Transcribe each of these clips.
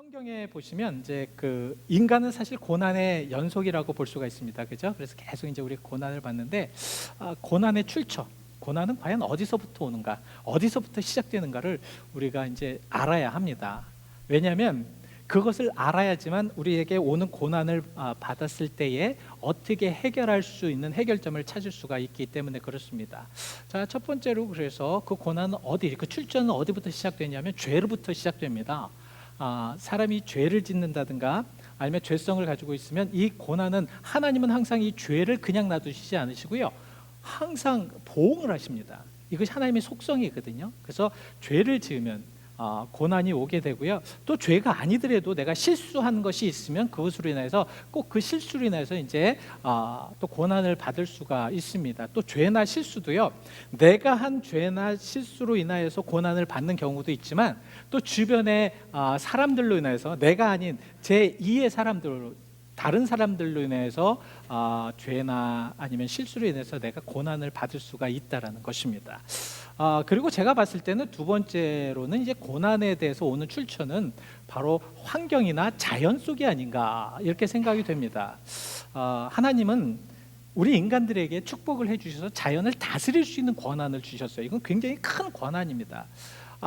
성경에 보시면 이제 그 인간은 사실 고난의 연속이라고 볼 수가 있습니다. 그죠? 그래서 계속 이제 우리 고난을 받는데 고난의 출처, 고난은 과연 어디서부터 오는가, 어디서부터 시작되는가를 우리가 이제 알아야 합니다. 왜냐하면 그것을 알아야지만 우리에게 오는 고난을 받았을 때에 어떻게 해결할 수 있는 해결점을 찾을 수가 있기 때문에 그렇습니다. 자, 첫 번째로 그래서 그 고난은 그 출처는 어디부터 시작되냐면 죄로부터 시작됩니다. 사람이 죄를 짓는다든가 아니면 죄성을 가지고 있으면 이 고난은 하나님은 항상 이 죄를 그냥 놔두시지 않으시고요, 항상 보응을 하십니다. 이것이 하나님의 속성이거든요. 그래서 죄를 지으면 고난이 오게 되고요. 또 죄가 아니더라도 내가 실수한 것이 있으면 그것으로 인해서 꼭 그 실수로 인해서 이제 또 고난을 받을 수가 있습니다. 또 죄나 실수도요, 내가 한 죄나 실수로 인하여서 고난을 받는 경우도 있지만 또 주변의 사람들로 인해서 내가 아닌 제2의 사람들로, 다른 사람들로 인해서 죄나 아니면 실수로 인해서 내가 고난을 받을 수가 있다라는 것입니다. 그리고 제가 봤을 때는 두 번째로는 이제 고난에 대해서 오는 출처는 바로 환경이나 자연 속이 아닌가 이렇게 생각이 됩니다. 하나님은 우리 인간들에게 축복을 해주셔서 자연을 다스릴 수 있는 권한을 주셨어요. 이건 굉장히 큰 권한입니다.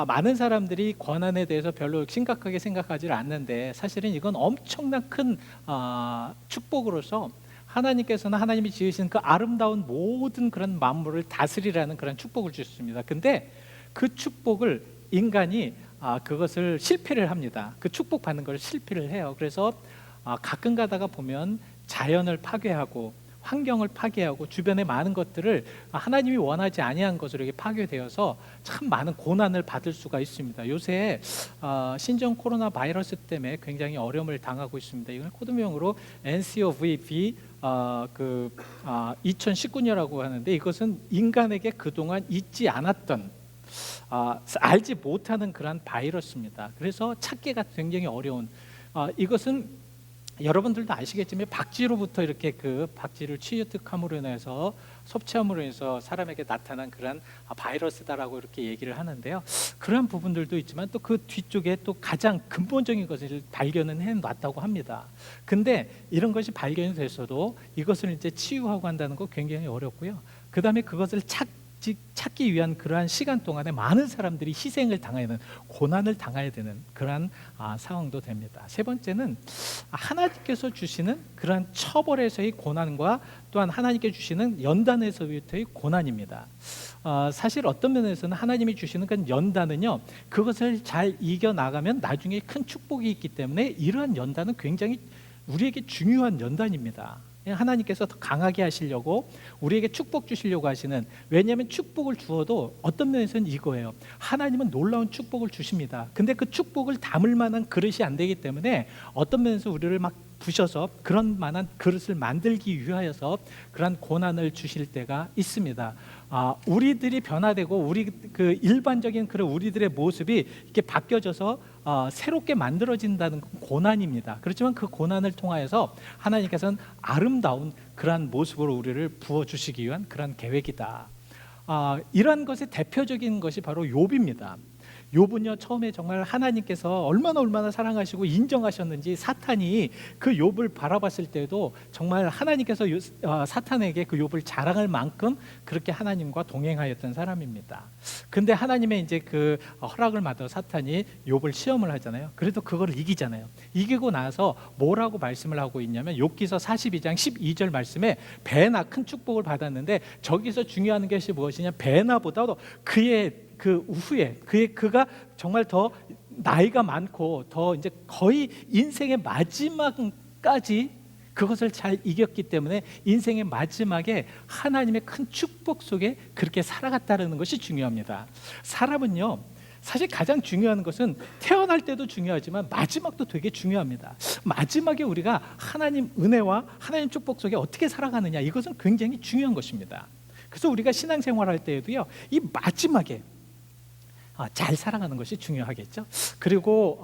많은 사람들이 권한에 대해서 별로 심각하게 생각하지 않는데 사실은 이건 엄청난 큰 축복으로서 하나님께서는 하나님이 지으신 그 아름다운 모든 그런 만물을 다스리라는 그런 축복을 주셨습니다. 근데 그 축복을 인간이 그것을 실패를 합니다. 그 축복 받는 걸 실패를 해요. 그래서 가끔 가다가 보면 자연을 파괴하고 환경을 파괴하고 주변의 많은 것들을 하나님이 원하지 아니한 것으로 이렇게 파괴되어서 참 많은 고난을 받을 수가 있습니다. 요새 신종 코로나 바이러스 때문에 굉장히 어려움을 당하고 있습니다. 이건 코드명으로 NCOV 2019년이라고 하는데, 이것은 인간에게 그동안 있지 않았던 알지 못하는 그런 바이러스입니다. 그래서 찾기가 굉장히 어려운, 이것은 여러분들도 아시겠지만 박쥐로부터 이렇게 그 박쥐를 취득함으로 인해서 섭취함으로 인해서 사람에게 나타난 그런 바이러스다라고 이렇게 얘기를 하는데요. 그런 부분들도 있지만 또 그 뒤쪽에 또 가장 근본적인 것을 발견은 해놨다고 합니다. 근데 이런 것이 발견이 됐어도 이것을 이제 치유하고 한다는 거 굉장히 어렵고요. 그 다음에 그것을 찾기 위한 그러한 시간 동안에 많은 사람들이 희생을 당해야 되는, 고난을 당해야 되는 그러한 상황도 됩니다. 세 번째는 하나님께서 주시는 그러한 처벌에서의 고난과 또한 하나님께 주시는 연단에서부터의 고난입니다. 사실 어떤 면에서는 하나님이 주시는 그 연단은요, 그것을 잘 이겨나가면 나중에 큰 축복이 있기 때문에 이러한 연단은 굉장히 우리에게 중요한 연단입니다. 하나님께서 더 강하게 하시려고 우리에게 축복 주시려고 하시는, 왜냐하면 축복을 주어도 어떤 면에서는 이거예요. 하나님은 놀라운 축복을 주십니다. 근데 그 축복을 담을 만한 그릇이 안 되기 때문에 어떤 면에서 우리를 막 부셔서 그런 만한 그릇을 만들기 위하여서 그런 고난을 주실 때가 있습니다. 우리들이 변화되고 우리 그 일반적인 그런 우리들의 모습이 이렇게 바뀌어져서 새롭게 만들어진다는 고난입니다. 그렇지만 그 고난을 통하여서 하나님께서는 아름다운 그러한 모습으로 우리를 부어주시기 위한 그런 계획이다. 이러한 것의 대표적인 것이 바로 욥입니다. 욥은요, 처음에 정말 하나님께서 얼마나 사랑하시고 인정하셨는지 사탄이 그 욥을 바라봤을 때도 정말 하나님께서 사탄에게 그 욥을 자랑할 만큼 그렇게 하나님과 동행하였던 사람입니다. 근데 하나님의 이제 그 허락을 받아 사탄이 욥을 시험을 하잖아요. 그래도 그걸 이기잖아요. 이기고 나서 뭐라고 말씀을 하고 있냐면 욥기서 42장 12절 말씀에 배나 큰 축복을 받았는데, 저기서 중요한 것이 무엇이냐, 배나보다도 그의 그 후에 그가 정말 더 나이가 많고 더 이제 거의 인생의 마지막까지 그것을 잘 이겼기 때문에 인생의 마지막에 하나님의 큰 축복 속에 그렇게 살아갔다는 것이 중요합니다. 사람은요, 사실 가장 중요한 것은 태어날 때도 중요하지만 마지막도 되게 중요합니다. 마지막에 우리가 하나님 은혜와 하나님 축복 속에 어떻게 살아가느냐, 이것은 굉장히 중요한 것입니다. 그래서 우리가 신앙생활할 때에도요, 이 마지막에 잘 살아가는 것이 중요하겠죠. 그리고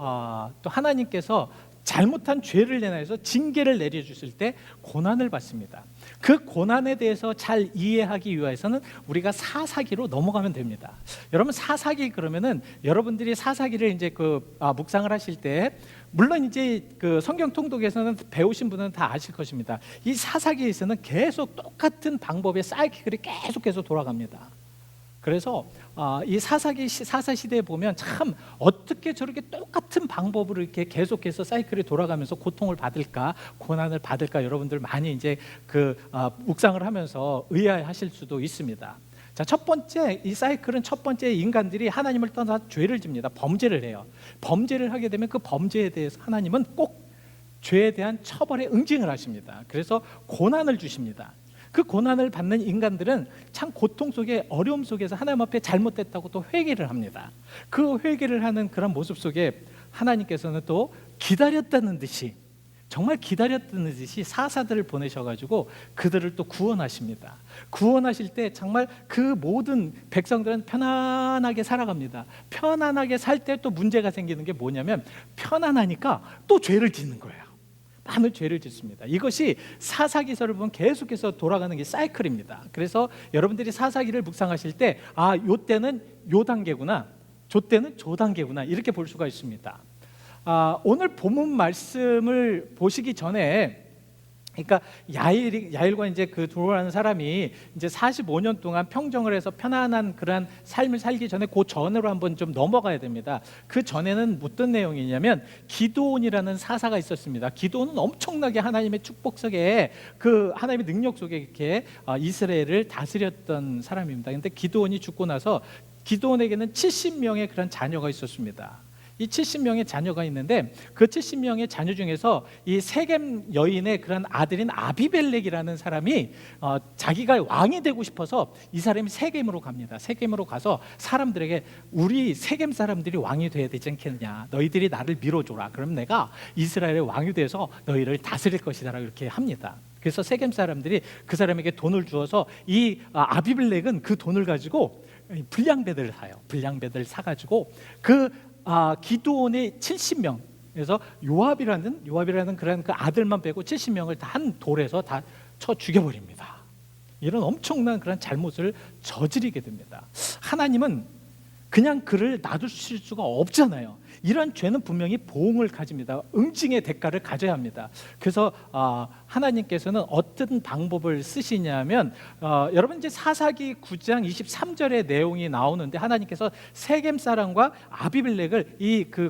또 하나님께서 잘못한 죄를 인해서 징계를 내려주실 때 고난을 받습니다. 그 고난에 대해서 잘 이해하기 위해서는 우리가 사사기로 넘어가면 됩니다. 여러분, 사사기 그러면은 여러분들이 사사기를 이제 묵상을 하실 때 물론 이제 그 성경 통독에서는 배우신 분은 다 아실 것입니다. 이 사사기에서는 계속 똑같은 방법의 사이클이 계속해서 돌아갑니다. 그래서 이 사사 시대에 보면 참 어떻게 저렇게 똑같은 방법으로 이렇게 계속해서 사이클이 돌아가면서 고통을 받을까, 고난을 받을까, 여러분들 많이 이제 묵상을 하면서 의아해하실 수도 있습니다. 자, 첫 번째, 이 사이클은 첫 번째 인간들이 하나님을 떠나 죄를 집니다. 범죄를 해요. 범죄를 하게 되면 그 범죄에 대해서 하나님은 꼭 죄에 대한 처벌에 응징을 하십니다. 그래서 고난을 주십니다. 그 고난을 받는 인간들은 참 고통 속에, 어려움 속에서 하나님 앞에 잘못됐다고 또 회개를 합니다. 그 회개를 하는 그런 모습 속에 하나님께서는 또 기다렸다는 듯이, 정말 기다렸다는 듯이 사사들을 보내셔가지고 그들을 또 구원하십니다. 구원하실 때 정말 그 모든 백성들은 편안하게 살아갑니다. 편안하게 살 때 또 문제가 생기는 게 뭐냐면, 편안하니까 또 죄를 짓는 거예요. 많은 죄를 짓습니다. 이것이 사사기서를 보면 계속해서 돌아가는 게 사이클입니다. 그래서 여러분들이 사사기를 묵상하실 때 요 때는 요 단계구나, 저 때는 저 단계구나, 이렇게 볼 수가 있습니다. 오늘 본문 말씀을 보시기 전에, 그러니까 야일과 이제 그 두로라는 사람이 이제 45년 동안 평정을 해서 편안한 그러한 삶을 살기 전에 그 전으로 한번 좀 넘어가야 됩니다. 그 전에는 어떤 내용이냐면, 기드온이라는 사사가 있었습니다. 기드온은 엄청나게 하나님의 축복 속에, 그 하나님의 능력 속에 이렇게 이스라엘을 다스렸던 사람입니다. 근데 기드온이 죽고 나서 기드온에게는 70명의 그런 자녀가 있었습니다. 이 70명의 자녀가 있는데, 그 70명의 자녀 중에서 이 세겜 여인의 그런 아들인 아비멜렉이라는 사람이 자기가 왕이 되고 싶어서 이 사람이 세겜으로 갑니다. 세겜으로 가서 사람들에게, 우리 세겜 사람들이 왕이 돼야 되지 않겠느냐, 너희들이 나를 밀어줘라, 그럼 내가 이스라엘의 왕이 돼서 너희를 다스릴 것이다, 이렇게 합니다. 그래서 세겜 사람들이 그 사람에게 돈을 주어서 이 아비멜렉은 그 돈을 가지고 불량배들을 사요. 불량배들을 사가지고 기드온의 70명, 그래서 요압이라는 그런 그 아들만 빼고 70명을 다 한 돌에서 다 쳐 죽여버립니다. 이런 엄청난 그런 잘못을 저지르게 됩니다. 하나님은 그냥 그를 놔두실 수가 없잖아요. 이런 죄는 분명히 보응을 가집니다. 응징의 대가를 가져야 합니다. 그래서 하나님께서는 어떤 방법을 쓰시냐면, 여러분 이제 사사기 9장 23절의 내용이 나오는데, 하나님께서 세겜 사람과 아비멜렉을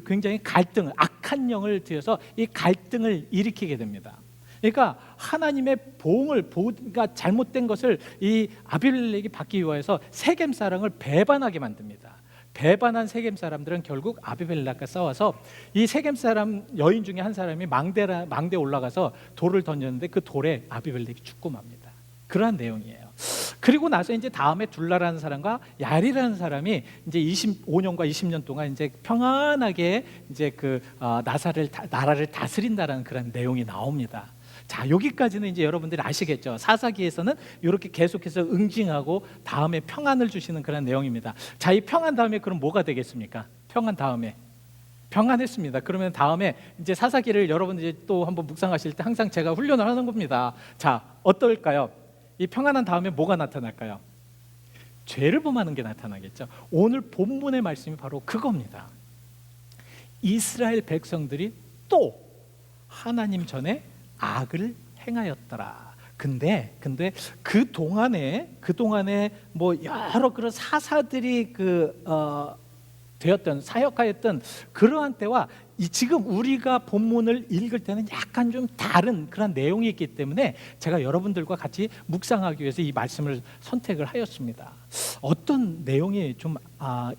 굉장히 갈등을, 악한 영을 들여서 이 갈등을 일으키게 됩니다. 그러니까 하나님의 그러니까 잘못된 것을 이 아비멜렉이 받기 위해서 세겜 사람을 배반하게 만듭니다. 배반한 세겜 사람들은 결국 아비멜렉과 싸워서 이 세겜 사람 여인 중에 한 사람이 망대에 올라가서 돌을 던졌는데 그 돌에 아비멜렉이 죽고 맙니다. 그러한 내용이에요. 그리고 나서 이제 다음에 둘라라는 사람과 야리라는 사람이 이제 25년과 20년 동안 이제 평안하게 이제 나라를 다스린다라는 그런 내용이 나옵니다. 자, 여기까지는 이제 여러분들이 아시겠죠. 사사기에서는 이렇게 계속해서 응징하고 다음에 평안을 주시는 그런 내용입니다. 자, 이 평안 다음에 그럼 뭐가 되겠습니까? 평안 다음에 평안했습니다. 그러면 다음에 이제 사사기를 여러분들이 또 한번 묵상하실 때 항상 제가 훈련을 하는 겁니다. 자, 어떨까요? 이 평안한 다음에 뭐가 나타날까요? 죄를 범하는 게 나타나겠죠. 오늘 본문의 말씀이 바로 그겁니다. 이스라엘 백성들이 또 하나님 전에 악을 행하였더라. 근데 그 동안에 뭐 여러 그런 사사들이 되었던, 사역하였던 그러한 때와 지금 우리가 본문을 읽을 때는 약간 좀 다른 그런 내용이 있기 때문에 제가 여러분들과 같이 묵상하기 위해서 이 말씀을 선택을 하였습니다. 어떤 내용이 좀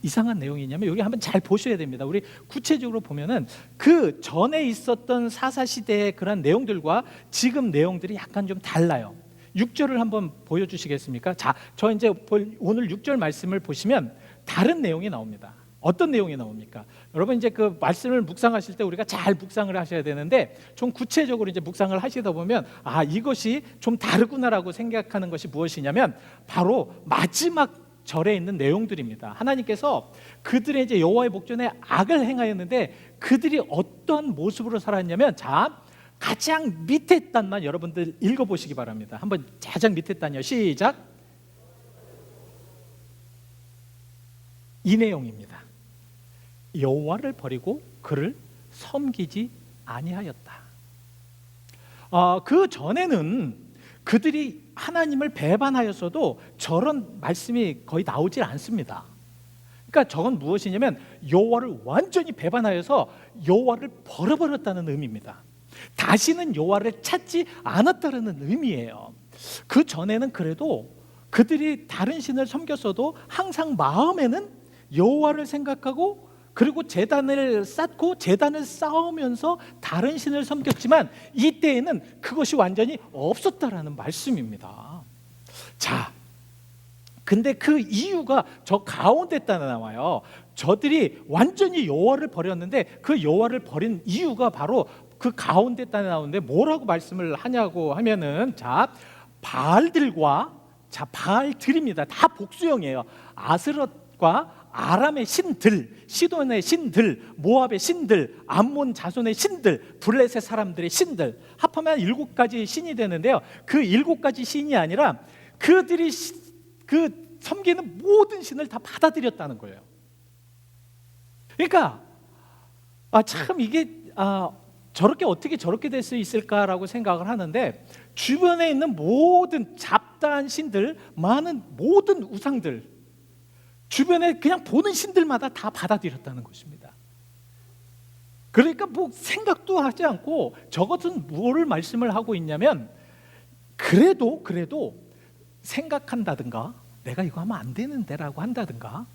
이상한 내용이냐면, 여기 한번 잘 보셔야 됩니다. 우리 구체적으로 보면은 그 전에 있었던 사사 시대의 그런 내용들과 지금 내용들이 약간 좀 달라요. 6절을 한번 보여주시겠습니까? 자, 저 이제 오늘 6절 말씀을 보시면 다른 내용이 나옵니다. 어떤 내용이 나옵니까? 여러분 이제 그 말씀을 묵상하실 때 우리가 잘 묵상을 하셔야 되는데, 좀 구체적으로 이제 묵상을 하시다 보면 이것이 좀 다르구나라고 생각하는 것이 무엇이냐면 바로 마지막 절에 있는 내용들입니다. 하나님께서 그들의 이제 여호와의 목전에 악을 행하였는데 그들이 어떤 모습으로 살았냐면, 자, 가장 밑에 단만 여러분들 읽어보시기 바랍니다. 한번 가장 밑에 단이요. 시작. 이 내용입니다. 여호와를 버리고 그를 섬기지 아니하였다. 그 전에는 그들이 하나님을 배반하였어도 저런 말씀이 거의 나오질 않습니다. 그러니까 저건 무엇이냐면 여호와를 완전히 배반하여서 여호와를 버려버렸다는 의미입니다. 다시는 여호와를 찾지 않았다는 의미예요. 그 전에는 그래도 그들이 다른 신을 섬겼어도 항상 마음에는 여호와를 생각하고 그리고 제단을 쌓고 제단을 쌓으면서 다른 신을 섬겼지만 이때에는 그것이 완전히 없었다라는 말씀입니다. 자, 근데 그 이유가 저 가운데 따라 나와요. 저들이 완전히 여호와를 버렸는데 그 여호와를 버린 이유가 바로 그 가운데 따라 나오는데 뭐라고 말씀을 하냐고 하면은 바알들입니다. 다 복수형이에요. 아스롯과 아람의 신들, 시돈의 신들, 모압의 신들, 암몬 자손의 신들, 블레셋 사람들의 신들 합하면 7가지 신이 되는데요. 그 7가지 신이 아니라 그들이 그 섬기는 모든 신을 다 받아들였다는 거예요. 그러니까 참 이게 저렇게 어떻게 저렇게 될 수 있을까라고 생각을 하는데 주변에 있는 모든 잡다한 신들, 많은 모든 우상들 주변에 그냥 보는 신들마다 다 받아들였다는 것입니다. 그러니까 뭐 생각도 하지 않고 저것은 뭐를 말씀을 하고 있냐면 그래도 생각한다든가 내가 이거 하면 안 되는데 라고 한다든가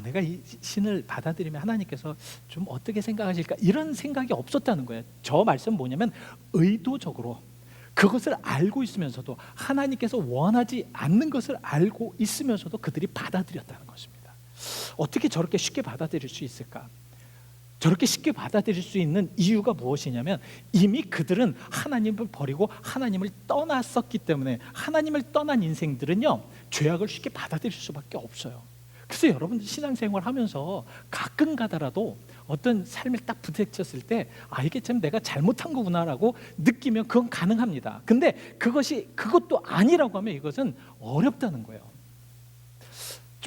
내가 이 신을 받아들이면 하나님께서 좀 어떻게 생각하실까 이런 생각이 없었다는 거예요. 저 말씀 뭐냐면 의도적으로 그것을 알고 있으면서도 하나님께서 원하지 않는 것을 알고 있으면서도 그들이 받아들였다는 것입니다. 어떻게 저렇게 쉽게 받아들일 수 있을까? 저렇게 쉽게 받아들일 수 있는 이유가 무엇이냐면 이미 그들은 하나님을 버리고 하나님을 떠났었기 때문에 하나님을 떠난 인생들은요 죄악을 쉽게 받아들일 수밖에 없어요. 그래서 여러분들 신앙생활 하면서 가끔 가다라도 어떤 삶을 딱 부딪혔을 때 이게 참 내가 잘못한 거구나라고 느끼면 그건 가능합니다. 근데 그것도 아니라고 하면 이것은 어렵다는 거예요.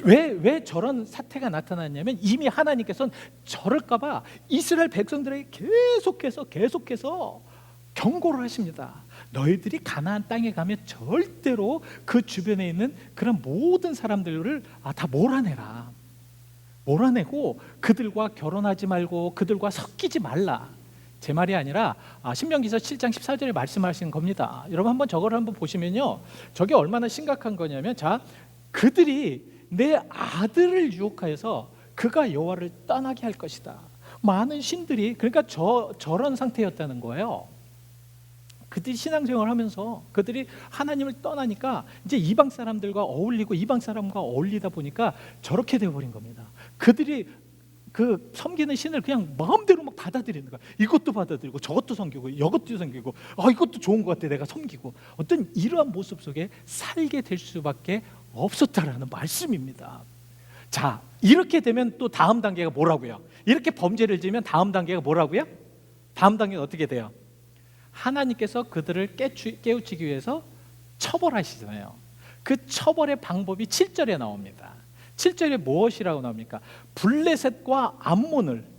왜 저런 사태가 나타났냐면 이미 하나님께서는 저럴까 봐 이스라엘 백성들에게 계속해서 경고를 하십니다. 너희들이 가나안 땅에 가면 절대로 그 주변에 있는 그런 모든 사람들을 다 몰아내고 그들과 결혼하지 말고 그들과 섞이지 말라. 제 말이 아니라 신명기서 7장 14절에 말씀하시는 겁니다. 여러분 한번 저걸 한번 보시면요 저게 얼마나 심각한 거냐면 그들이 내 아들을 유혹하여서 그가 여호와를 떠나게 할 것이다. 많은 신들이 그러니까 저런 상태였다는 거예요. 그들이 신앙생활을 하면서 그들이 하나님을 떠나니까 이제 이방 사람들과 어울리고 이방 사람과 어울리다 보니까 저렇게 되어버린 겁니다. 그들이 그 섬기는 신을 그냥 마음대로 막 받아들이는 거야. 이것도 받아들이고 저것도 섬기고 이것도 섬기고 이것도 좋은 것 같아 내가 섬기고 어떤 이러한 모습 속에 살게 될 수밖에 없었다라는 말씀입니다. 자, 이렇게 되면 또 다음 단계가 뭐라고요? 이렇게 범죄를 지으면 다음 단계가 뭐라고요? 다음 단계가 어떻게 돼요? 하나님께서 그들을 깨우치기 위해서 처벌하시잖아요. 그 처벌의 방법이 7절에 나옵니다. 7절에 무엇이라고 나옵니까? 블레셋과 암몬을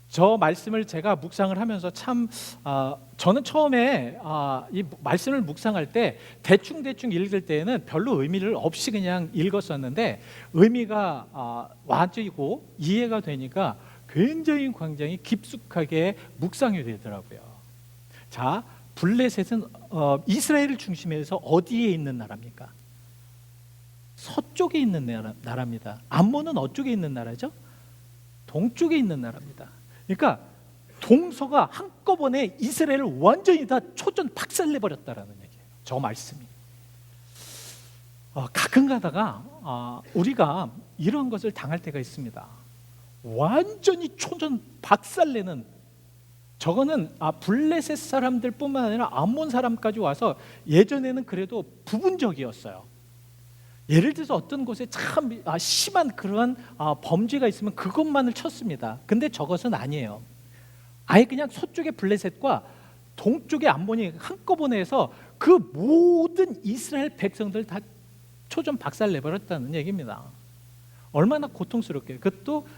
저 말씀을 제가 묵상을 하면서 참 저는 처음에 이 말씀을 묵상할 때 대충 읽을 때에는 별로 의미를 없이 그냥 읽었었는데 의미가 와지고 이해가 되니까 굉장히 깊숙하게 묵상이 되더라고요. 자, 블레셋은 이스라엘을 중심해서 어디에 있는 나라입니까? 서쪽에 있는 나라입니다. 암몬은 어쪽에 있는 나라죠? 동쪽에 있는 나라입니다. 그러니까 동서가 한꺼번에 이스라엘을 완전히 다 초전 박살내버렸다라는 얘기예요. 저 말씀이. 가끔 가다가 우리가 이런 것을 당할 때가 있습니다. 완전히 초전 박살내는 저거는 블레셋 사람들뿐만 아니라 암몬 사람까지 와서 예전에는 그래도 부분적이었어요. 예를 들어서 어떤 곳에 참 심한 그러한 범죄가 있으면 그것만을 쳤습니다. 근데 저것은 아니에요. 아예 그냥 서쪽의 블레셋과 동쪽의 암몬이 한꺼번에 해서 그 모든 이스라엘 백성들 다 초전 박살내버렸다는 얘기입니다. 얼마나 고통스럽게. 그것도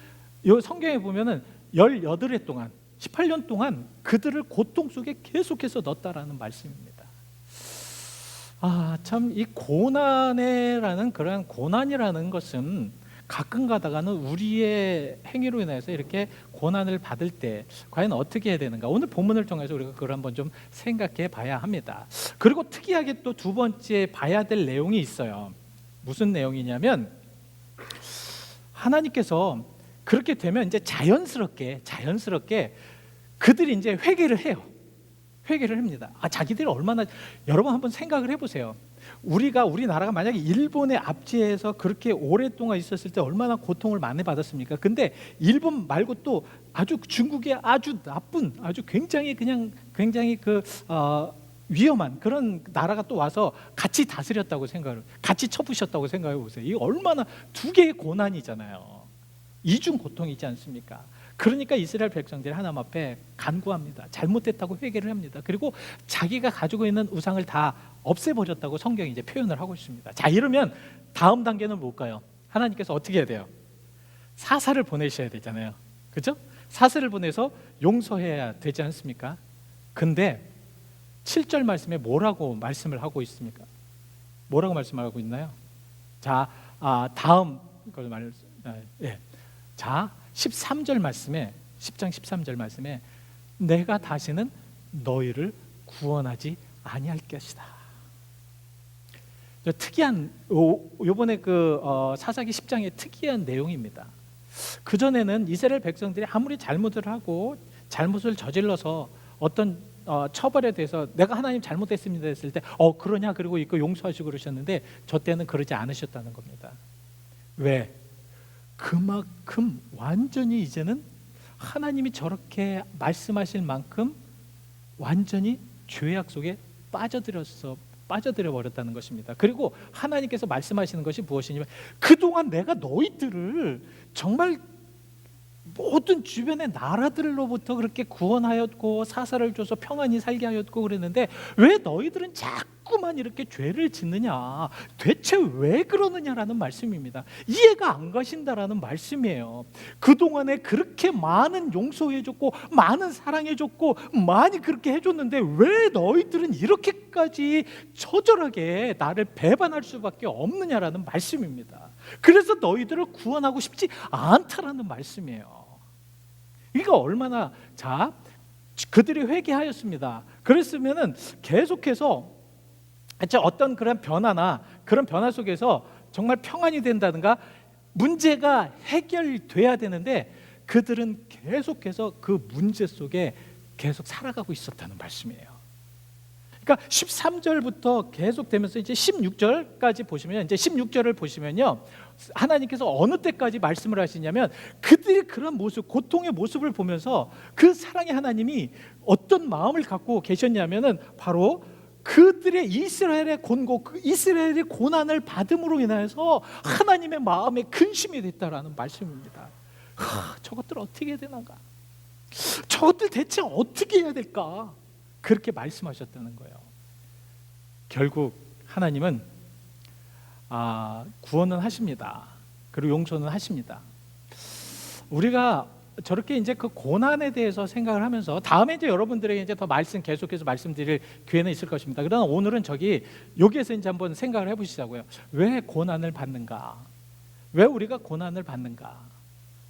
이 성경에 보면은 18해 동안 18년 동안 그들을 고통 속에 계속해서 넣었다라는 말씀입니다. 참 이 고난이라는 그런 고난이라는 것은 가끔 가다가는 우리의 행위로 인해서 이렇게 고난을 받을 때 과연 어떻게 해야 되는가? 오늘 본문을 통해서 우리가 그걸 한번 좀 생각해 봐야 합니다. 그리고 특이하게 또 두 번째 봐야 될 내용이 있어요. 무슨 내용이냐면 하나님께서 그렇게 되면 이제 자연스럽게 그들이 이제 회개를 해요. 회개를 합니다. 자기들이 얼마나, 여러분 한번 생각을 해보세요. 우리나라가 만약에 일본의 압제에서 그렇게 오랫동안 있었을 때 얼마나 고통을 많이 받았습니까? 근데 일본 말고 또 아주 중국의 아주 나쁜, 아주 굉장히 위험한 그런 나라가 또 와서 같이 다스렸다고 같이 쳐부셨다고 생각해 보세요. 이게 얼마나 두 개의 고난이잖아요. 이중 고통이지 않습니까? 그러니까 이스라엘 백성들이 하나님 앞에 간구합니다. 잘못됐다고 회개를 합니다. 그리고 자기가 가지고 있는 우상을 다 없애버렸다고 성경이 이제 표현을 하고 있습니다. 자, 이러면 다음 단계는 뭘까요? 하나님께서 어떻게 해야 돼요? 사사를 보내셔야 되잖아요. 그죠? 사사를 보내서 용서해야 되지 않습니까? 근데 7절 말씀에 뭐라고 말씀을 하고 있습니까? 뭐라고 말씀하고 있나요? 자, 다음 걸 자, 13절 말씀에 10장 13절 말씀에 내가 다시는 너희를 구원하지 아니할 것이다. 특이한 요번에 사사기 10장의 특이한 내용입니다. 그 전에는 이스라엘 백성들이 아무리 잘못을 하고 잘못을 저질러서 어떤 처벌에 대해서 내가 하나님 잘못했습니다 했을 때 그러냐 그리고 이거 용서하시고 그러셨는데 저 때는 그러지 않으셨다는 겁니다. 왜? 그만큼 완전히 이제는 하나님이 저렇게 말씀하실 만큼 완전히 죄악 속에 빠져들어 버렸다는 것입니다. 그리고 하나님께서 말씀하시는 것이 무엇이냐면 그동안 내가 너희들을 정말 모든 주변의 나라들로부터 그렇게 구원하였고 사사를 줘서 평안히 살게 하였고 그랬는데 왜 너희들은 자꾸만 이렇게 죄를 짓느냐, 대체 왜 그러느냐라는 말씀입니다. 이해가 안 가신다라는 말씀이에요. 그동안에 그렇게 많은 용서해줬고 많은 사랑해줬고 많이 그렇게 해줬는데 왜 너희들은 이렇게까지 처절하게 나를 배반할 수밖에 없느냐라는 말씀입니다. 그래서 너희들을 구원하고 싶지 않다라는 말씀이에요. 이거 얼마나, 그들이 회개하였습니다. 그랬으면은 계속해서 어떤 그런 변화나 그런 변화 속에서 정말 평안이 된다든가 문제가 해결돼야 되는데 그들은 계속해서 그 문제 속에 계속 살아가고 있었다는 말씀이에요. 그러니까 13절부터 계속되면서 이제 16절까지 보시면, 이제 16절을 보시면요, 하나님께서 어느 때까지 말씀을 하시냐면 그들이 그런 모습, 고통의 모습을 보면서 그 사랑의 하나님이 어떤 마음을 갖고 계셨냐면은 바로 그들의 이스라엘의 이스라엘의 고난을 받음으로 인해서 하나님의 마음에 근심이 됐다라는 말씀입니다. 저것들 어떻게 해야 되는가? 저것들 대체 어떻게 해야 될까? 그렇게 말씀하셨다는 거예요. 결국 하나님은 구원은 하십니다. 그리고 용서는 하십니다. 우리가 저렇게 이제 그 고난에 대해서 생각을 하면서 다음에 이제 여러분들에게 이제 더 계속해서 말씀드릴 기회는 있을 것입니다. 그러나 오늘은 여기에서 이제 한번 생각을 해보시자고요. 왜 고난을 받는가? 왜 우리가 고난을 받는가?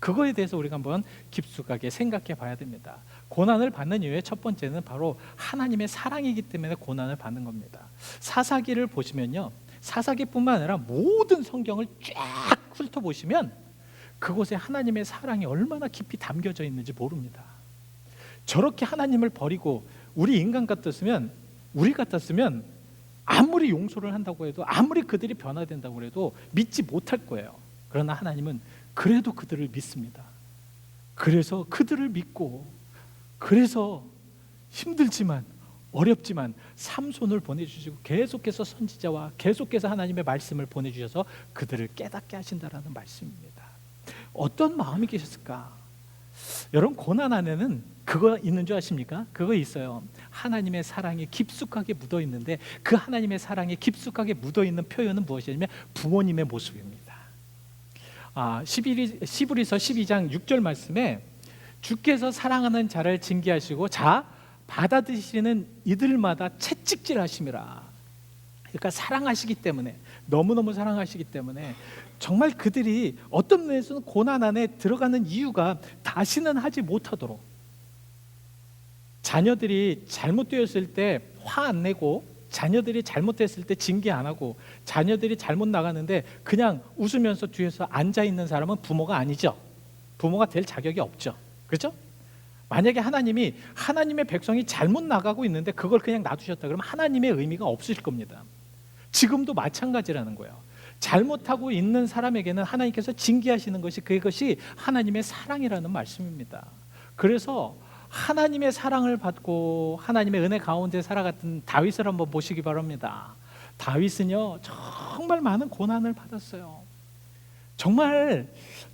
그거에 대해서 우리가 한번 깊숙하게 생각해 봐야 됩니다. 고난을 받는 이유의 첫 번째는 바로 하나님의 사랑이기 때문에 고난을 받는 겁니다. 사사기를 보시면요, 사사기뿐만 아니라 모든 성경을 쫙 훑어보시면 그곳에 하나님의 사랑이 얼마나 깊이 담겨져 있는지 모릅니다. 저렇게 하나님을 버리고 우리 같았으면 아무리 용서를 한다고 해도, 아무리 그들이 변화된다고 해도 믿지 못할 거예요. 그러나 하나님은 그래도 그들을 믿습니다. 그래서 그들을 믿고, 그래서 힘들지만 어렵지만 삼손을 보내주시고 계속해서 선지자와 계속해서 하나님의 말씀을 보내주셔서 그들을 깨닫게 하신다라는 말씀입니다. 어떤 마음이 계셨을까? 여러분, 고난 안에는 그거 있는 줄 아십니까? 그거 있어요. 하나님의 사랑이 깊숙하게 묻어 있는데 그 하나님의 사랑이 깊숙하게 묻어 있는 표현은 무엇이냐면 부모님의 모습입니다. 시브리서 12장 6절 말씀에 주께서 사랑하는 자를 징계하시고 자 받아들이시는 이들마다 채찍질하심이라. 그러니까 사랑하시기 때문에, 너무너무 사랑하시기 때문에 정말 그들이 어떤 면에서는 고난 안에 들어가는 이유가 다시는 하지 못하도록, 자녀들이 잘못되었을 때 화 안 내고, 자녀들이 잘못했을 때 징계 안 하고, 자녀들이 잘못 나가는데 그냥 웃으면서 뒤에서 앉아있는 사람은 부모가 아니죠. 부모가 될 자격이 없죠. 그렇죠? 만약에 하나님이 하나님의 백성이 잘못 나가고 있는데 그걸 그냥 놔두셨다 그러면 하나님의 의미가 없으실 겁니다. 지금도 마찬가지라는 거예요. 잘못하고 있는 사람에게는 하나님께서 징계하시는 것이, 그것이 하나님의 사랑이라는 말씀입니다. 그래서 하나님의 사랑을 받고 하나님의 은혜 가운데 살아갔던 다윗을 한번 보시기 바랍니다. 다윗은요 정말 많은 고난을 받았어요. 정말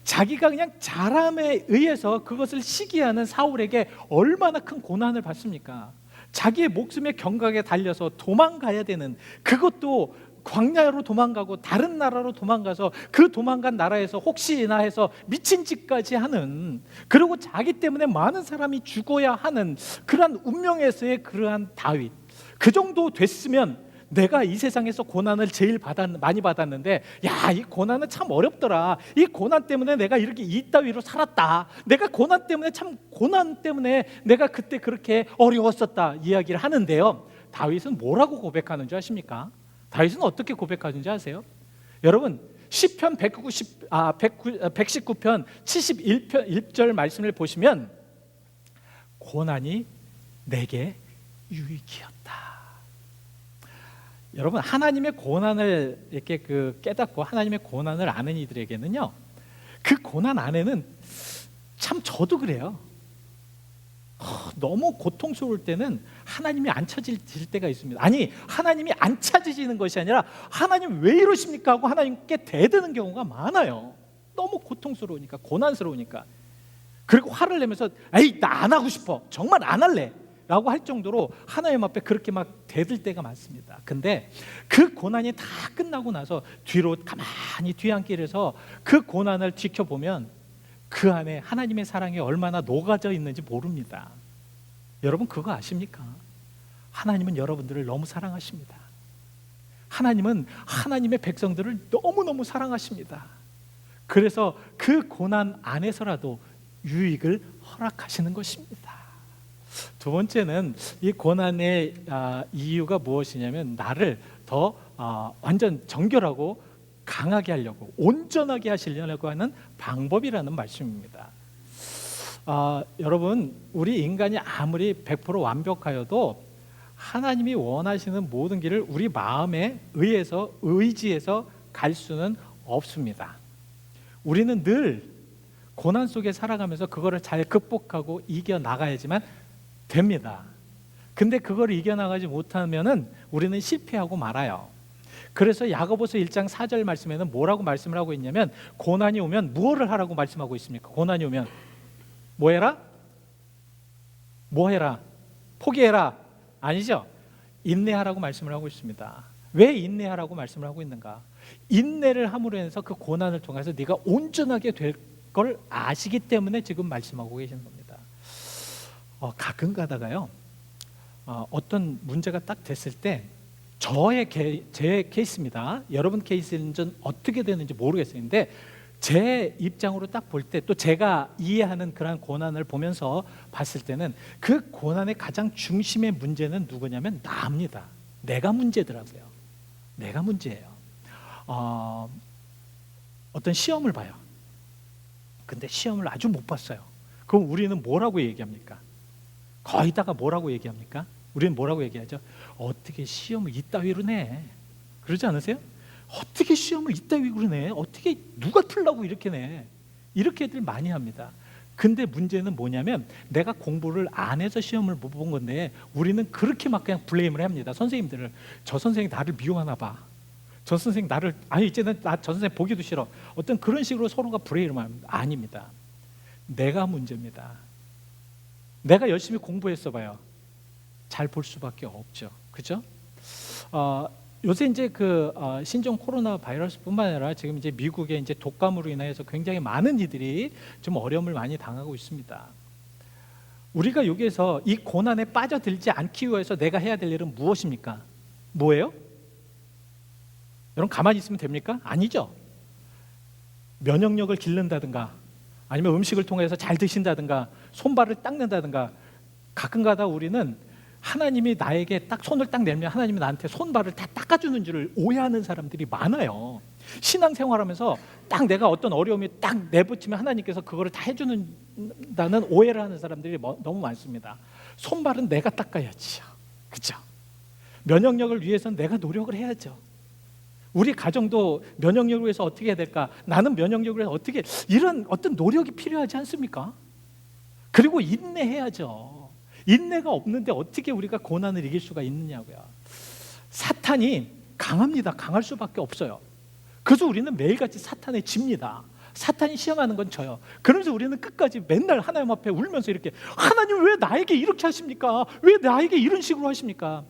자기가 그냥 잘함에 의해서 그것을 시기하는 사울에게 얼마나 큰 고난을 받습니까? 자기의 목숨의 경각에 달려서 도망가야 되는, 그것도 광야로 도망가고 다른 나라로 도망가서 그 도망간 나라에서 혹시나 해서 미친 짓까지 하는, 그리고 자기 때문에 많은 사람이 죽어야 하는 그러한 운명에서의 그러한 다윗, 그 정도 됐으면 내가 이 세상에서 고난을 제일 많이 받았는데, 야, 이 고난은 참 어렵더라. 이 고난 때문에 내가 이렇게 이따위로 살았다. 내가 고난 때문에 내가 그때 그렇게 어려웠었다. 이야기를 하는데요. 다윗은 뭐라고 고백하는 줄 아십니까? 다윗은 어떻게 고백하는지 아세요? 여러분, 시편 119편 71절 말씀을 보시면 고난이 내게 유익이었다. 여러분, 하나님의 고난을 이렇게 깨닫고 하나님의 고난을 아는 이들에게는요, 그 고난 안에는 참 저도 그래요. 너무 고통스러울 때는 하나님이 안 찾을 때가 있습니다. 아니, 하나님이 안 찾으시는 것이 아니라 하나님 왜 이러십니까 하고 하나님께 대드는 경우가 많아요. 너무 고통스러우니까, 고난스러우니까. 그리고 화를 내면서 에이, 나 안 하고 싶어, 정말 안 할래 라고 할 정도로 하나님 앞에 그렇게 막 대들 때가 많습니다. 근데 그 고난이 다 끝나고 나서 뒤로 가만히 뒤안길에서 그 고난을 지켜보면 그 안에 하나님의 사랑이 얼마나 녹아져 있는지 모릅니다. 여러분, 그거 아십니까? 하나님은 여러분들을 너무 사랑하십니다. 하나님은 하나님의 백성들을 너무너무 사랑하십니다. 그래서 그 고난 안에서라도 유익을 허락하시는 것입니다. 두 번째는 이 고난의 이유가 무엇이냐면, 나를 더 완전 정결하고 강하게 하려고, 온전하게 하시려고 하는 방법이라는 말씀입니다. 여러분, 우리 인간이 아무리 100% 완벽하여도 하나님이 원하시는 모든 길을 우리 마음에 의지해서 갈 수는 없습니다. 우리는 늘 고난 속에 살아가면서 그거를 잘 극복하고 이겨나가야지만 됩니다. 근데 그걸 이겨나가지 못하면은 우리는 실패하고 말아요. 그래서 야고보서 1장 4절 말씀에는 뭐라고 말씀을 하고 있냐면, 고난이 오면 무엇을 하라고 말씀하고 있습니까? 고난이 오면 뭐 해라? 뭐 해라? 포기해라? 아니죠. 인내하라고 말씀을 하고 있습니다. 왜 인내하라고 말씀을 하고 있는가? 인내를 함으로 해서 그 고난을 통해서 네가 온전하게 될 걸 아시기 때문에 지금 말씀하고 계시는 겁니다. 가끔 가다가요, 어떤 문제가 딱 됐을 때 제 케이스입니다. 여러분 케이스는 어떻게 되는지 모르겠어요. 근데 제 입장으로 딱 볼 때, 또 제가 이해하는 그런 고난을 보면서 봤을 때는 그 고난의 가장 중심의 문제는 누구냐면 나입니다. 내가 문제더라고요. 내가 문제예요. 어떤 시험을 봐요. 근데 시험을 아주 못 봤어요. 그럼 우리는 뭐라고 얘기합니까? 거기다가 뭐라고 얘기합니까? 우리는 뭐라고 얘기하죠? 어떻게 시험을 이따위로 내? 그러지 않으세요? 어떻게 시험을 이따위로 내? 어떻게 누가 풀라고 이렇게 내? 이렇게들 많이 합니다. 근데 문제는 뭐냐면, 내가 공부를 안 해서 시험을 못 본 건데 우리는 그렇게 막 그냥 블레임을 합니다. 선생님들을. 저 선생님 나를 미워하나 봐. 저 선생님 나를, 아니 이제는 나 저 선생님 보기도 싫어. 어떤 그런 식으로 서로가 블레임을 합니다. 아닙니다. 내가 문제입니다. 내가 열심히 공부했어 봐요. 잘 볼 수밖에 없죠. 그죠? 요새 이제 신종 코로나 바이러스뿐만 아니라 지금 이제 미국의 이제 독감으로 인해서 굉장히 많은 이들이 좀 어려움을 많이 당하고 있습니다. 우리가 여기에서 이 고난에 빠져들지 않기 위해서 내가 해야 될 일은 무엇입니까? 뭐예요? 여러분 가만히 있으면 됩니까? 아니죠. 면역력을 기른다든가 아니면 음식을 통해서 잘 드신다든가 손발을 닦는다든가 가끔가다 우리는 하나님이 나에게 딱 손을 딱 내면 하나님이 나한테 손발을 다 닦아주는 줄을 오해하는 사람들이 많아요. 신앙생활하면서 딱 내가 어떤 어려움이 딱 내붙이면 하나님께서 그거를 다 해주는다는 오해를 하는 사람들이 너무 많습니다. 손발은 내가 닦아야지요. 그렇죠? 면역력을 위해서는 내가 노력을 해야죠. 우리 가정도 면역력을 위해서 어떻게 해야 될까? 나는 면역력을 위해서 어떻게, 이런 어떤 노력이 필요하지 않습니까? 그리고 인내해야죠. 인내가 없는데 어떻게 우리가 고난을 이길 수가 있느냐고요. 사탄이 강합니다. 강할 수밖에 없어요. 그래서 우리는 매일같이 사탄에 집니다. 사탄이 시험하는 건 저요. 그러면서 우리는 끝까지 맨날 하나님 앞에 울면서 이렇게, 하나님 왜 나에게 이렇게 하십니까? 왜 나에게 이런 식으로 하십니까?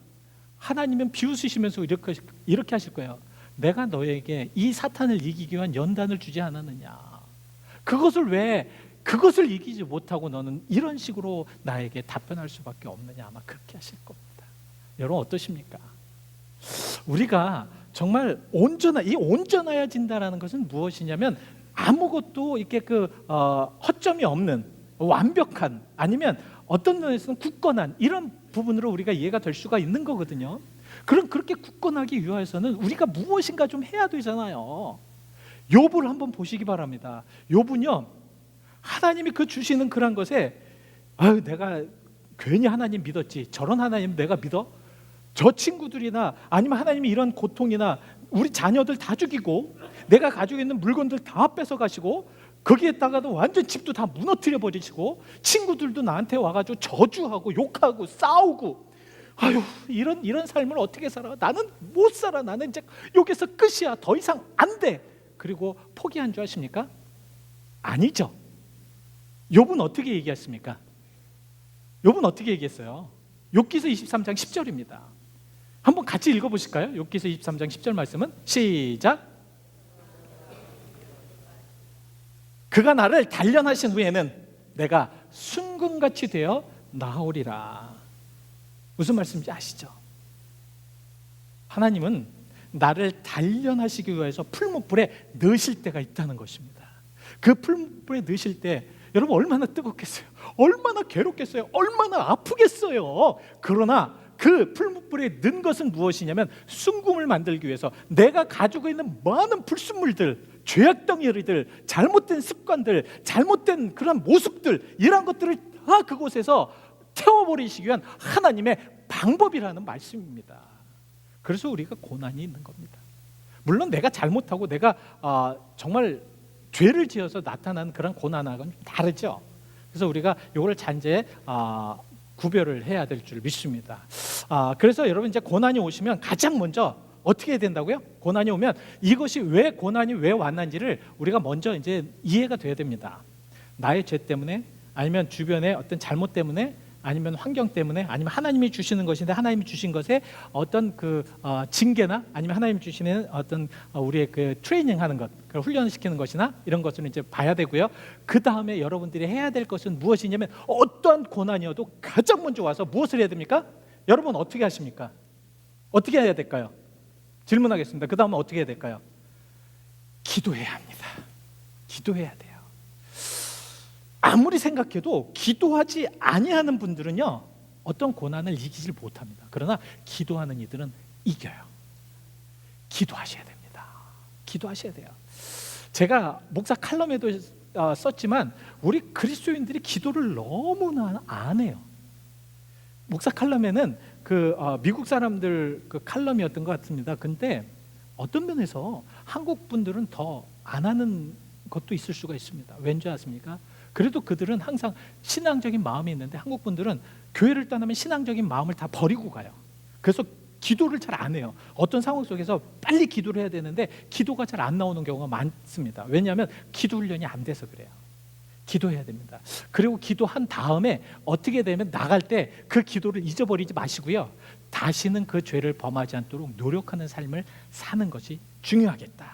하나님은 비웃으시면서 이렇게 하실 거예요. 내가 너에게 이 사탄을 이기기 위한 연단을 주지 않았느냐. 그것을 이기지 못하고 너는 이런 식으로 나에게 답변할 수밖에 없느냐. 아마 그렇게 하실 겁니다. 여러분 어떠십니까? 우리가 정말 온전해진다라는 것은 무엇이냐면 아무것도 이렇게 허점이 없는 완벽한, 아니면 어떤 면에서는 굳건한 이런 부분으로 우리가 이해가 될 수가 있는 거거든요. 그럼 그렇게 굳건하기 위해서는 우리가 무엇인가 좀 해야 되잖아요. 욥을 한번 보시기 바랍니다. 욥은요, 하나님이 그 주시는 그런 것에 내가 괜히 하나님 믿었지, 저런 하나님 내가 믿어? 저 친구들이나 아니면 하나님이 이런 고통이나 우리 자녀들 다 죽이고 내가 가지고 있는 물건들 다 뺏어가시고 거기에다가도 완전 집도 다 무너뜨려 버리시고 친구들도 나한테 와가지고 저주하고 욕하고 싸우고, 이런 삶을 어떻게 살아? 나는 못 살아. 나는 이제 여기서 끝이야. 더 이상 안 돼. 그리고 포기한 줄 아십니까? 아니죠. 욥은 어떻게 얘기했습니까? 욥은 어떻게 얘기했어요? 욥기서 23장 10절입니다. 한번 같이 읽어보실까요? 욥기서 23장 10절 말씀은 시작. 그가 나를 단련하신 후에는 내가 순금같이 되어 나으리라. 무슨 말씀인지 아시죠? 하나님은 나를 단련하시기 위해서 풀무불에 넣으실 때가 있다는 것입니다. 그 풀무불에 넣으실 때 여러분 얼마나 뜨겁겠어요? 얼마나 괴롭겠어요? 얼마나 아프겠어요? 그러나 그 풀무불에 넣은 것은 무엇이냐면 순금을 만들기 위해서 내가 가지고 있는 많은 불순물들, 죄악덩이들, 잘못된 습관들, 잘못된 그런 모습들, 이런 것들을 다 그곳에서 태워버리시기 위한 하나님의 방법이라는 말씀입니다. 그래서 우리가 고난이 있는 겁니다. 물론 내가 잘못하고 내가 정말 죄를 지어서 나타나는 그런 고난하고는 다르죠. 그래서 우리가 이걸 잔재에 구별을 해야 될 줄 믿습니다. 그래서 여러분 이제 고난이 오시면 가장 먼저 어떻게 해야 된다고요? 고난이 오면 이것이 왜 고난이 왜 왔는지를 우리가 먼저 이제 이해가 돼야 됩니다. 나의 죄 때문에, 아니면 주변의 어떤 잘못 때문에, 아니면 환경 때문에, 아니면 하나님이 주시는 것인데 하나님이 주신 것에 어떤 징계나, 아니면 하나님이 주시는 어떤 우리의 그 트레이닝하는 것, 그 훈련을 시키는 것이나 이런 것을 이제 봐야 되고요. 그 다음에 여러분들이 해야 될 것은 무엇이냐면 어떠한 고난이어도 가장 먼저 와서 무엇을 해야 됩니까? 여러분 어떻게 하십니까? 어떻게 해야 될까요? 질문하겠습니다. 그 다음은 어떻게 해야 될까요? 기도해야 합니다. 기도해야 돼요. 아무리 생각해도 기도하지 아니하는 분들은요, 어떤 고난을 이기질 못합니다. 그러나 기도하는 이들은 이겨요. 기도하셔야 됩니다. 기도하셔야 돼요. 제가 목사 칼럼에도 썼지만 우리 그리스도인들이 기도를 너무나 안 해요. 목사 칼럼에는 미국 사람들 칼럼이었던 것 같습니다. 근데 어떤 면에서 한국 분들은 더 안 하는 것도 있을 수가 있습니다. 왠지 아십니까? 그래도 그들은 항상 신앙적인 마음이 있는데 한국 분들은 교회를 떠나면 신앙적인 마음을 다 버리고 가요. 그래서 기도를 잘 안 해요. 어떤 상황 속에서 빨리 기도를 해야 되는데 기도가 잘 안 나오는 경우가 많습니다. 왜냐하면 기도 훈련이 안 돼서 그래요. 기도해야 됩니다. 그리고 기도한 다음에 어떻게 되면 나갈 때 그 기도를 잊어버리지 마시고요. 다시는 그 죄를 범하지 않도록 노력하는 삶을 사는 것이 중요하겠다.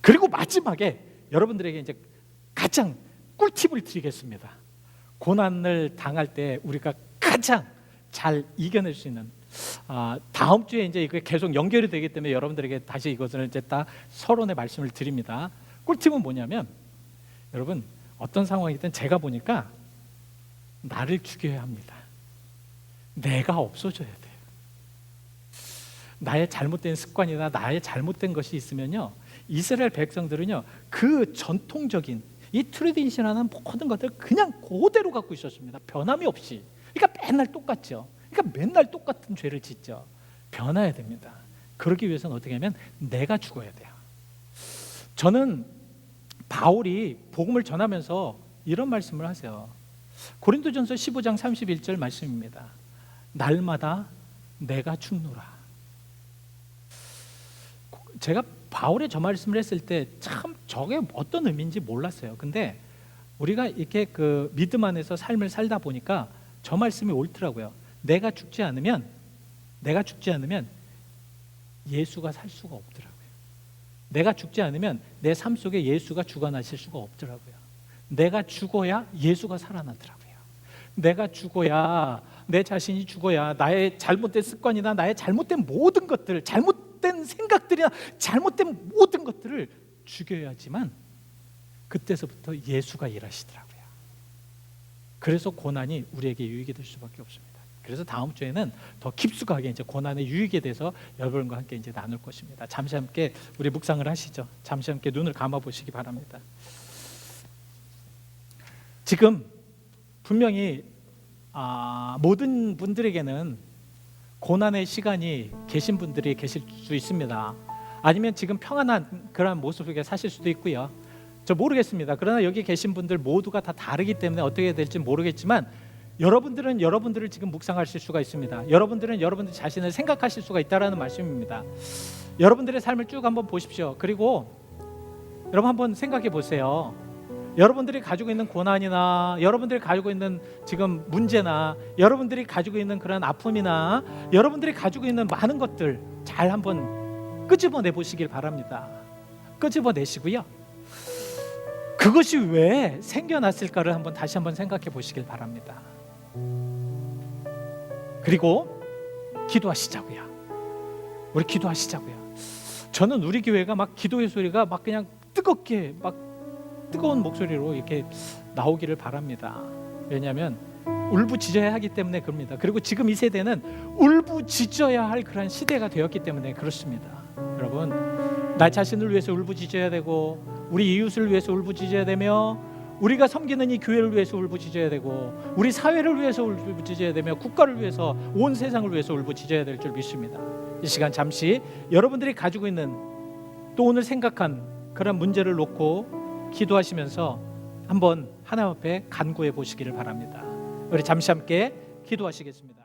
그리고 마지막에 여러분들에게 이제 가장 꿀팁을 드리겠습니다. 고난을 당할 때 우리가 가장 잘 이겨낼 수 있는, 다음 주에 이제 이게 계속 연결이 되기 때문에 여러분들에게 다시 이것을 이제 딱 서론의 말씀을 드립니다. 꿀팁은 뭐냐면, 여러분 어떤 상황이든 제가 보니까 나를 죽여야 합니다. 내가 없어져야 돼요. 나의 잘못된 습관이나 나의 잘못된 것이 있으면요, 이스라엘 백성들은요 그 전통적인 이 트레디셔널한 모든 것들 그냥 그대로 갖고 있었습니다. 변함이 없이. 그러니까 맨날 똑같죠. 그러니까 맨날 똑같은 죄를 짓죠. 변해야 됩니다. 그러기 위해서는 어떻게 하면 내가 죽어야 돼요. 저는 바울이 복음을 전하면서 이런 말씀을 하세요. 고린도전서 15장 31절 말씀입니다. 날마다 내가 죽노라. 제가 바울의 저 말씀을 했을 때 참 저게 어떤 의미인지 몰랐어요. 근데 우리가 이렇게 그 믿음 안에서 삶을 살다 보니까 저 말씀이 옳더라고요. 내가 죽지 않으면 예수가 살 수가 없더라고요. 내가 죽지 않으면 내 삶 속에 예수가 주관하실 수가 없더라고요. 내가 죽어야 예수가 살아나더라고요. 내가 죽어야, 내 자신이 죽어야 나의 잘못된 습관이나 나의 잘못된 모든 것들, 잘못된 생각들이나 잘못된 모든 것들을 죽여야지만 그때서부터 예수가 일하시더라고요. 그래서 고난이 우리에게 유익이 될 수밖에 없습니다. 그래서 다음 주에는 더 깊숙하게 이제 고난의 유익에 대해서 여러분과 함께 이제 나눌 것입니다. 잠시 함께 우리 묵상을 하시죠. 잠시 함께 눈을 감아 보시기 바랍니다. 지금 분명히 모든 분들에게는 고난의 시간이 계신 분들이 계실 수 있습니다. 아니면 지금 평안한 그런 모습 속에 사실 수도 있고요. 저 모르겠습니다. 그러나 여기 계신 분들 모두가 다 다르기 때문에 어떻게 될지 모르겠지만, 여러분들은 여러분들을 지금 묵상하실 수가 있습니다. 여러분들은 여러분들 자신을 생각하실 수가 있다라는 말씀입니다. 여러분들의 삶을 쭉 한번 보십시오. 그리고 여러분 한번 생각해 보세요. 여러분들이 가지고 있는 고난이나 여러분들이 가지고 있는 지금 문제나 여러분들이 가지고 있는 그런 아픔이나 여러분들이 가지고 있는 많은 것들 잘 한번 끄집어내 보시길 바랍니다. 끄집어내시고요, 그것이 왜 생겨났을까를 다시 한번 생각해 보시길 바랍니다. 그리고 기도하시자고요. 우리 기도하시자고요. 저는 우리 교회가 막 기도의 소리가 막 그냥 뜨겁게 막 뜨거운 목소리로 이렇게 나오기를 바랍니다. 왜냐하면 울부짖어야 하기 때문에 그럽니다. 그리고 지금 이 세대는 울부짖어야 할 그런 시대가 되었기 때문에 그렇습니다. 여러분, 나 자신을 위해서 울부짖어야 되고, 우리 이웃을 위해서 울부짖어야 되며, 우리가 섬기는 이 교회를 위해서 울부짖어야 되고, 우리 사회를 위해서 울부짖어야 되며, 국가를 위해서, 온 세상을 위해서 울부짖어야 될 줄 믿습니다. 이 시간 잠시 여러분들이 가지고 있는 또 오늘 생각한 그런 문제를 놓고 기도하시면서 한번 하나님 앞에 간구해 보시기를 바랍니다. 우리 잠시 함께 기도하시겠습니다.